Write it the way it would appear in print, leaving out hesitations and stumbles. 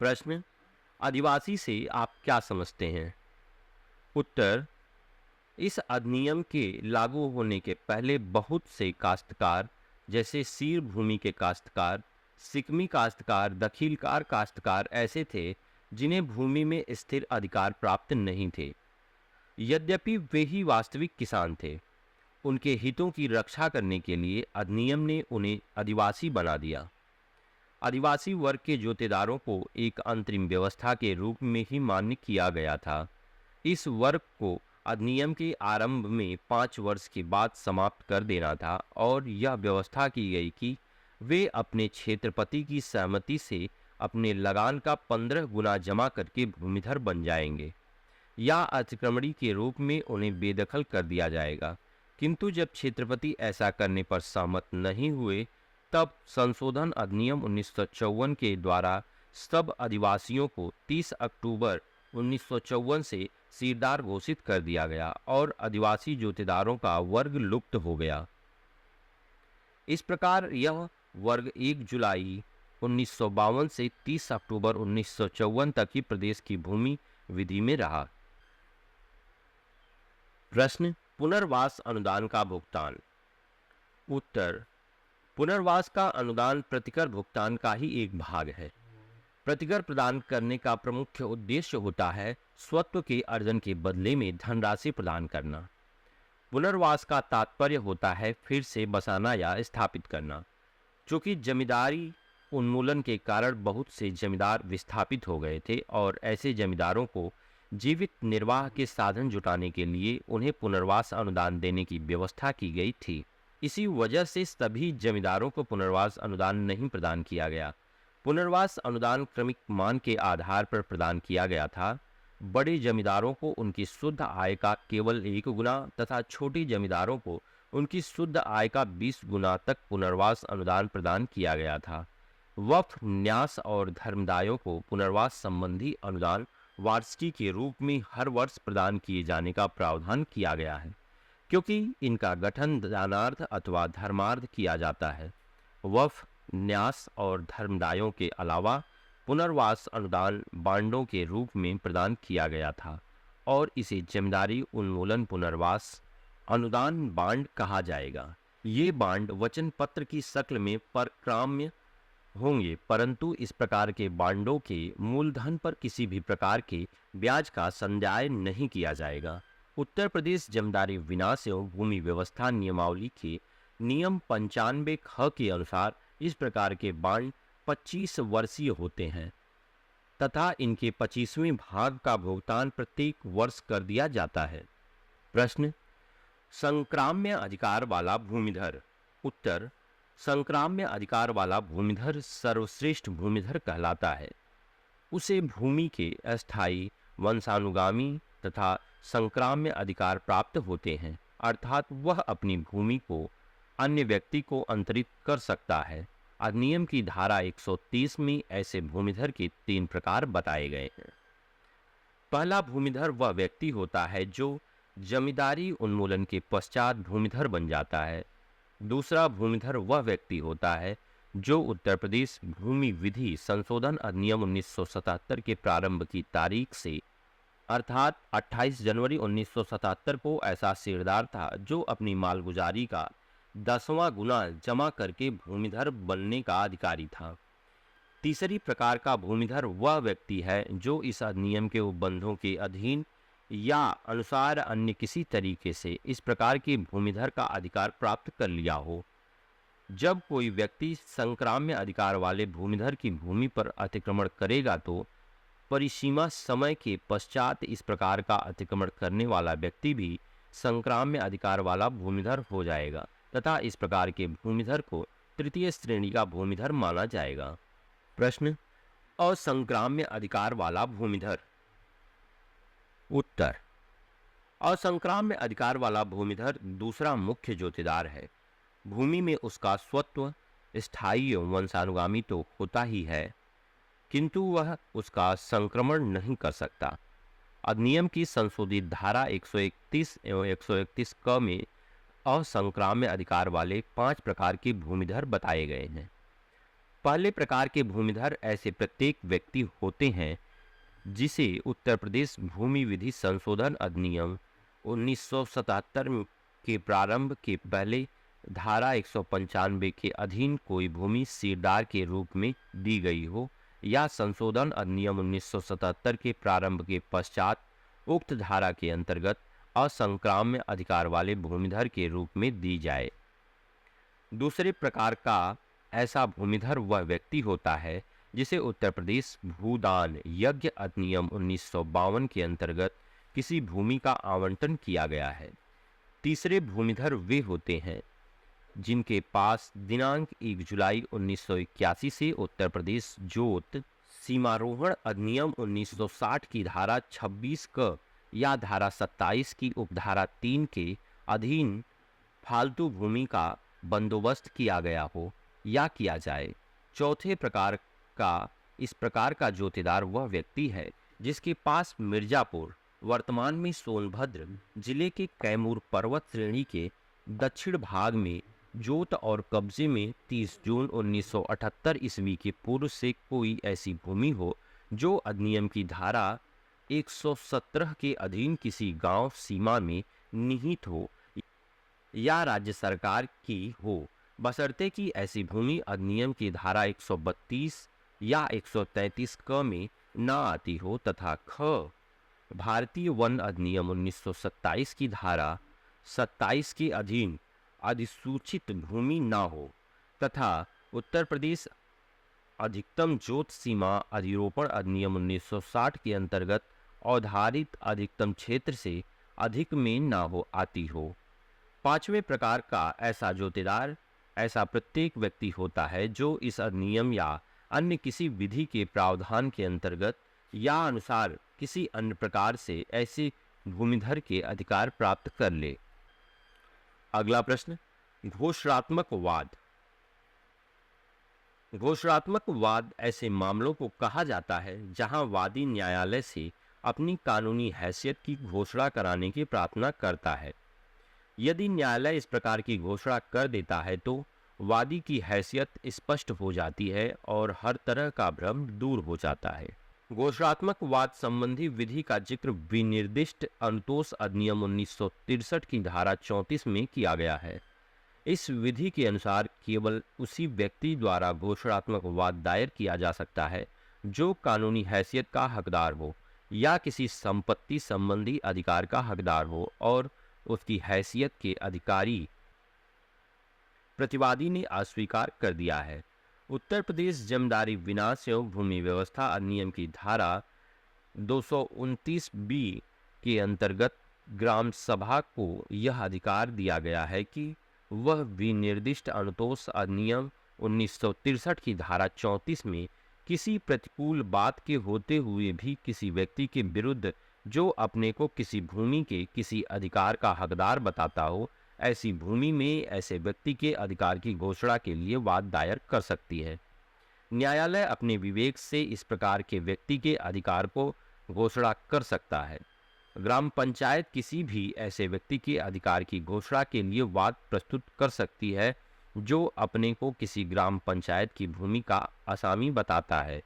प्रश्न, आदिवासी से आप क्या समझते हैं? उत्तर, इस अधिनियम के लागू होने के पहले बहुत से काश्तकार, जैसे सीर भूमि के काश्तकार, सिकमी काश्तकार, दखीलकार काश्तकार ऐसे थे जिन्हें भूमि में स्थिर अधिकार प्राप्त नहीं थे। यद्यपि वे ही वास्तविक किसान थे, उनके हितों की रक्षा करने के लिए अधिनियम ने उन्हें आदिवासी बना दिया। आदिवासी वर्ग के जोतेदारों को एक अंतरिम व्यवस्था के रूप में ही मान्य किया गया था। इस वर्ग को अधिनियम के आरंभ में 5 वर्ष के बाद समाप्त कर देना था और यह व्यवस्था की गई कि वे अपने क्षेत्रपति की सहमति से अपने लगान का 15 गुना जमा करके भूमिधर बन जाएंगे या अतिक्रमणी के रूप में उन्हें बेदखल कर दिया जाएगा। किंतु जब क्षेत्रपति ऐसा करने पर सहमत नहीं हुए, तब संशोधन अधिनियम 1954 के द्वारा सब आदिवासियों को 30 अक्टूबर 1954 से सीरदार घोषित कर दिया गया और आदिवासी जोतेदारों का वर्ग लुप्त हो गया। इस प्रकार यह वर्ग 1 जुलाई 1952 से 30 अक्टूबर 1954 तक ही प्रदेश की भूमि विधि में रहा। प्रश्न, पुनर्वास अनुदान का भुगतान। उत्तर, पुनर्वास का अनुदान प्रतिकर भुगतान का ही एक भाग है। प्रतिकर प्रदान करने का प्रमुख उद्देश्य होता है स्वत्व के अर्जन के बदले में धनराशि प्रदान करना। पुनर्वास का तात्पर्य होता है फिर से बसाना या स्थापित करना। चूंकि जमींदारी उन्मूलन के कारण बहुत से जमींदार विस्थापित हो गए थे और ऐसे जमींदारों को जीवित निर्वाह के साधन जुटाने के लिए उन्हें पुनर्वास अनुदान देने की व्यवस्था की गई थी। इसी वजह से सभी जमींदारों को पुनर्वास अनुदान नहीं प्रदान किया गया। पुनर्वास अनुदान क्रमिक मान के आधार पर प्रदान किया गया था। बड़े जमींदारों को उनकी शुद्ध आय का केवल 1 गुना तथा छोटे जमींदारों को उनकी शुद्ध आय का 20 गुना तक पुनर्वास अनुदान प्रदान किया गया था। वक्फ, न्यास और धर्मदायों को पुनर्वास संबंधी अनुदान वार्षिकी के रूप में हर वर्ष प्रदान किए जाने का प्रावधान किया गया है, क्योंकि इनका गठन दानार्थ अथवा धर्मार्थ किया जाता है। वक्फ, न्यास और धर्मदायों के अलावा पुनर्वास अनुदान बांडों के रूप में प्रदान किया गया था और इसे जमींदारी उन्मूलन पुनर्वास अनुदान बांड कहा जाएगा। ये बांड वचन पत्र की शक्ल में परक्राम्य होंगे, परंतु इस प्रकार के बांडों के मूलधन पर किसी भी प्रकार के ब्याज का संदाय नहीं किया जाएगा। उत्तर प्रदेश जमींदारी विनाश एवं भूमि व्यवस्था नियमावली के नियम 95 ख के अनुसार इस प्रकार के बांड 25 वर्षीय होते हैं तथा इनके 25वें भाग का भुगतान प्रत्येक वर्ष कर दिया जाता है। प्रश्न, संक्राम्य अधिकार वाला भूमिधर। उत्तर, संक्राम्य अधिकार वाला भूमिधर सर्वश्रेष्ठ भूमिधर कहलाता है। उसे भूमि के अस्थायी, वंशानुगामी तथा संक्राम्य अधिकार प्राप्त होते हैं, अर्थात वह अपनी भूमि को अन्य व्यक्ति को अंतरित कर सकता है। अधिनियम की धारा 130 में ऐसे भूमिधर के 3 प्रकार बताए गए हैं। पहला भूमिधर वह व्यक्ति होता है जो जमींदारी उन्मूलन के पश्चात भूमिधर बन जाता है। दूसरा भूमिधर वह व्यक्ति होता है जो उत्तर प्रदेश भूमि विधि संशोधन अधिनियम 1977 के प्रारंभ की तारीख से अर्थात 28 जनवरी 1977 को ऐसा शेयरदार था जो अपनी मालगुजारी का 10वां गुना जमा करके भूमिधर बनने का अधिकारी था। तीसरी प्रकार का भूमिधर वह व्यक्ति है जो इस अधिनियम के उपबंधों के अधीन या अनुसार अन्य किसी तरीके से इस प्रकार के भूमिधर का अधिकार प्राप्त कर लिया हो। जब कोई व्यक्ति संक्राम्य अधिकार वाले भूमिधर की भूमि पर अतिक्रमण करेगा तो परिसीमा समय के पश्चात इस प्रकार का अतिक्रमण करने वाला व्यक्ति भी संक्राम्य अधिकार वाला भूमिधर हो जाएगा तथा इस प्रकार के भूमिधर को तृतीय श्रेणी का भूमिधर माना जाएगा। प्रश्न, असंक्राम्य अधिकार वाला भूमिधर। उत्तर, असंक्राम्य अधिकार वाला भूमिधर दूसरा मुख्य जोतेदार है। भूमि में उसका स्वत्व स्थायी एवं वंशानुगामी तो होता ही है, किंतु वह उसका संक्रमण नहीं कर सकता। अधिनियम की संशोधित धारा 131 एवं 131 क में असंक्राम्य अधिकार वाले 5 प्रकार के भूमिधर बताए गए हैं। पहले प्रकार के भूमिधर ऐसे प्रत्येक व्यक्ति होते हैं जिसे उत्तर प्रदेश भूमि विधि संशोधन अधिनियम 1977 के प्रारंभ के पहले धारा 195 के अधीन कोई भूमि सीरदार के रूप में दी गई हो या संशोधन अधिनियम 1977 के प्रारंभ के पश्चात उक्त धारा के अंतर्गत असंक्राम्य अधिकार वाले भूमिधर के रूप में दी जाए। दूसरे प्रकार का ऐसा भूमिधर वह व्यक्ति होता है जिसे उत्तर प्रदेश भूदान यज्ञ अधिनियम 1952 के अंतर्गत किसी भूमि का आवंटन किया गया है। तीसरे भूमिधर वे होते हैं जिनके पास दिनांक 1 जुलाई 1981 से उत्तर प्रदेश जोत सीमारोहण अधिनियम 1960 की धारा 26 क या धारा 27 की उपधारा 3 के अधीन फालतू भूमि का बंदोबस्त किया गया हो या किया जाए। चौथे प्रकार का इस प्रकार का जोतेदार वह व्यक्ति है जिसके पास मिर्जापुर वर्तमान में सोनभद्र जिले के कैमूर पर्वत श्रेणी के दक्षिण भाग में जोत और कब्जे में 30 जून 1978 ईस्वी के पूर्व से कोई ऐसी भूमि हो जो अधिनियम की धारा 117 के अधीन किसी गांव सीमा में निहित हो या राज्य सरकार की हो, बशर्ते कि ऐसी भूमि अधिनियम की धारा 132 या 133 क में न आती हो तथा ख भारतीय वन अधिनियम 1927 की धारा 27 के अधीन अधिसूचित भूमि न हो तथा उत्तर प्रदेश अधिकतम जोत सीमा अधिरोपण अधिनियम 1960 के अंतर्गत औधारित अधिकतम क्षेत्र से अधिक में न हो आती हो। पांचवें प्रकार का ऐसा जोतेदार ऐसा प्रत्येक व्यक्ति होता है जो इस अधिनियम या अन्य किसी विधि के प्रावधान के अंतर्गत या अनुसार किसी अन्य प्रकार से ऐसे भूमिधर के अधिकार प्राप्त कर ले। अगला प्रश्न, घोषणात्मक वाद। घोषणात्मक वाद ऐसे मामलों को कहा जाता है जहां वादी न्यायालय से अपनी कानूनी हैसियत की घोषणा कराने की प्रार्थना करता है। यदि न्यायालय इस प्रकार की घोषणा कर देता है तो वादी की हैसियत स्पष्ट हो जाती है और हर तरह का भ्रम दूर हो जाता है। घोषणात्मक वाद संबंधी विधि का जिक्र विनिर्दिष्ट अनुतोष अधिनियम 1963 की धारा 34 में किया गया है। इस विधि के अनुसार केवल उसी व्यक्ति द्वारा घोषणात्मक वाद दायर किया जा सकता है जो कानूनी हैसियत का हकदार हो या किसी संपत्ति संबंधी अधिकार का हकदार हो और उसकी हैसियत के अधिकारी प्रतिवादी ने अस्वीकार कर दिया है। उत्तर प्रदेश जमींदारी विनाश एवं भूमि व्यवस्था अधिनियम की धारा 229 बी के अंतर्गत ग्राम सभा को यह अधिकार दिया गया है कि वह विनिर्दिष्ट अनुतोष अधिनियम 1963 की धारा 34 में किसी प्रतिकूल बात के होते हुए भी किसी व्यक्ति के विरुद्ध जो अपने को किसी भूमि के किसी अधिकार का हकदार बताता हो, ऐसी भूमि में ऐसे व्यक्ति के अधिकार की घोषणा के लिए वाद दायर कर सकती है। न्यायालय अपने विवेक से इस प्रकार के व्यक्ति के अधिकार को घोषणा कर सकता है। ग्राम पंचायत किसी भी ऐसे व्यक्ति के अधिकार की घोषणा के लिए वाद प्रस्तुत कर सकती है जो अपने को किसी ग्राम पंचायत की भूमि का असामी बताता है